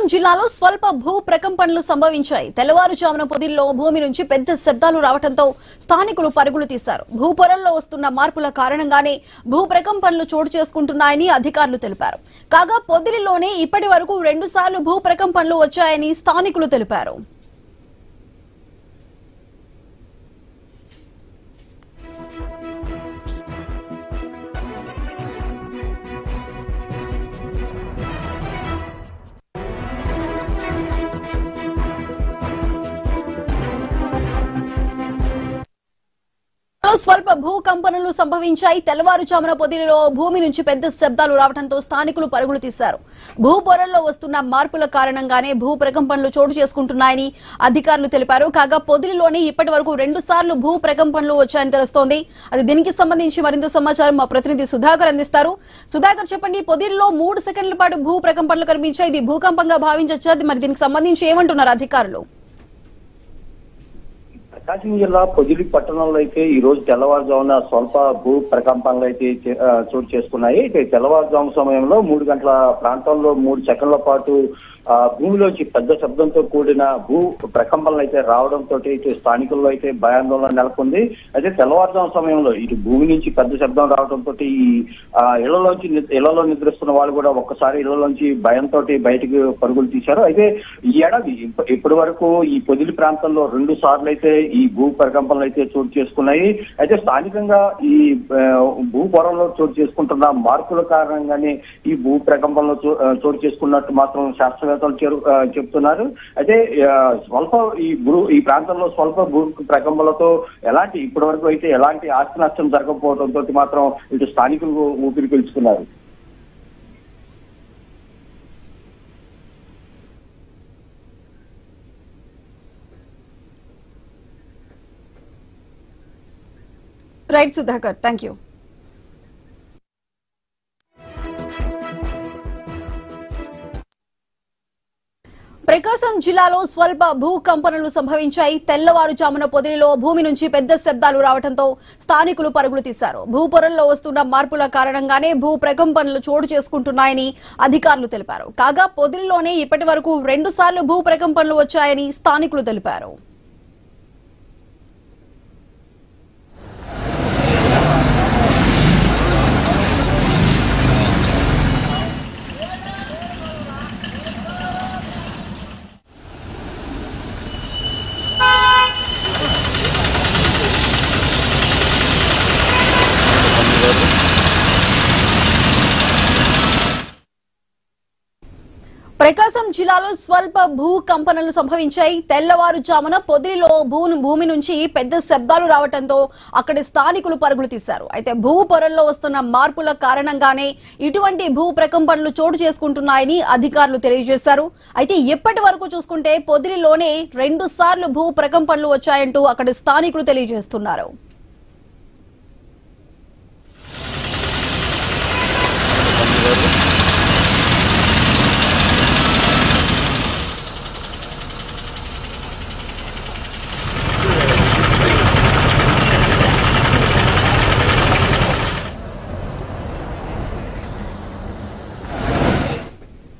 ప్రకాశం జిల్లాలో స్వల్ప భూ ప్రకంపనలు సంభవించాయి. తెల్లవారుజామున పొదిల్లో భూమి నుంచి పెద్ద శబ్దాలు రావడంతో స్థానికులు పరుగులు తీశారు. భూపొరల్లో వస్తున్న మార్పుల కారణంగానే భూ ప్రకంపనలు చోటు చేసుకుంటున్నాయని అధికారులు తెలిపారు. కాగా పొదిలిలోనే ఇప్పటి వరకు 2 సార్లు భూ ప్రకంపనలు వచ్చాయని స్థానికులు తెలిపారు. స్వల్ప భూకంపనలు సంభవించాయి. తెల్లవారుజామున పొదిలిలో భూమి నుంచి పెద్ద శబ్దాలు రావడంతో స్థానికులు పరుగులు తీశారు. భూపొరల్లో వస్తున్న మార్పుల కారణంగానే భూ ప్రకంపనలు చోటు చేసుకుంటున్నాయని అధికారులు తెలిపారు. కాగా పొదిలిలోనే ఇప్పటి వరకు 2 సార్లు భూ ప్రకంపనలు వచ్చాయని తెలుస్తోంది. అది దీనికి సంబంధించి మరింత సమాచారం మా ప్రతినిధి సుధాకర్ అందిస్తారు. సుధాకర్, చెప్పండి, పొదిలిలో 3 సెకండ్ల పాటు భూ ప్రకంపనలు కనిపించాయి. ఇది భూకంపంగా భావించొచ్చా? మరి దీనికి సంబంధించి ఏమంటున్నారు అధికారులు? ప్రకాశం జిల్లా పొదిలి పట్టణంలో అయితే ఈ రోజు తెల్లవారుజామున స్వల్ప భూ ప్రకంపనలు అయితే చోటు చేసుకున్నాయి. అయితే తెల్లవారుజాము సమయంలో 3 గంటల ప్రాంతంలో 3 సెకండ్ల పాటు భూమిలోంచి పెద్ద శబ్దంతో కూడిన భూ ప్రకంపనలు అయితే రావడంతో ఇటు స్థానికుల్లో అయితే భయాందోళన నెలకొంది. అయితే తెల్లవారుజాము సమయంలో ఇటు భూమి నుంచి పెద్ద శబ్దం రావడంతో ఈ ఇళ్లలో నిద్రిస్తున్న వాళ్ళు కూడా ఒక్కసారి ఇళ్లలోంచి భయంతో బయటకు పరుగులు తీశారు. అయితే ఈ ఏడాది ఇప్పటి వరకు ఈ పొదిలి ప్రాంతంలో 2 సార్లు అయితే ఈ భూ ప్రకంపనలు అయితే చోటు చేసుకున్నాయి. అయితే స్థానికంగా ఈ భూ పొరల్లో చోటు చేసుకుంటున్న మార్పుల కారణంగానే ఈ భూ ప్రకంపనలు చోటు చేసుకున్నట్టు మాత్రం శాస్త్రవేత్తలు చెప్తున్నారు. అయితే ఈ ప్రాంతంలో స్వల్ప భూ ప్రకంపనలతో ఇప్పటి వరకు అయితే ఎలాంటి ఆస్తి నష్టం జరగకపోవడంతో మాత్రం ఇటు స్థానికులు ఊపిరి పీల్చుకున్నారు. Right Sudhakar, thank you. Prakasam జిల్లాలో స్వల్ప భూకంపనలు సంభవించాయి. తెల్లవారుజామున పొదిలిలో భూమి నుంచి పెద్ద శబ్దాలు రావడంతో స్థానికులు పరుగులు తీశారు. భూపొరల్లో వస్తున్న మార్పుల కారణంగానే భూ ప్రకంపనలు చోటు చేసుకుంటున్నాయని అధికారులు తెలిపారు. కాగా పొదిలిలోనే ఇప్పటి వరకు 2 సార్లు భూ ప్రకంపనలు వచ్చాయని స్థానికులు తెలిపారు. ప్రకాశం జిల్లాలో స్వల్ప భూకంపనలు సంభవించాయి. తెల్లవారుజామున పొదిలిలో భూమి నుంచి పెద్ద శబ్దాలు రావడంతో అక్కడి స్థానికులు పరుగులు తీశారు. అయితే భూ పొరల్లో వస్తున్న మార్పుల కారణంగానే ఇటువంటి భూ ప్రకంపనలు చోటు చేసుకుంటున్నాయని అధికారులు తెలియజేశారు. అయితే ఇప్పటి వరకు చూసుకుంటే పొదిలిలోనే 2 సార్లు భూ ప్రకంపనలు వచ్చాయంటూ అక్కడి స్థానికులు తెలియజేస్తున్నారు.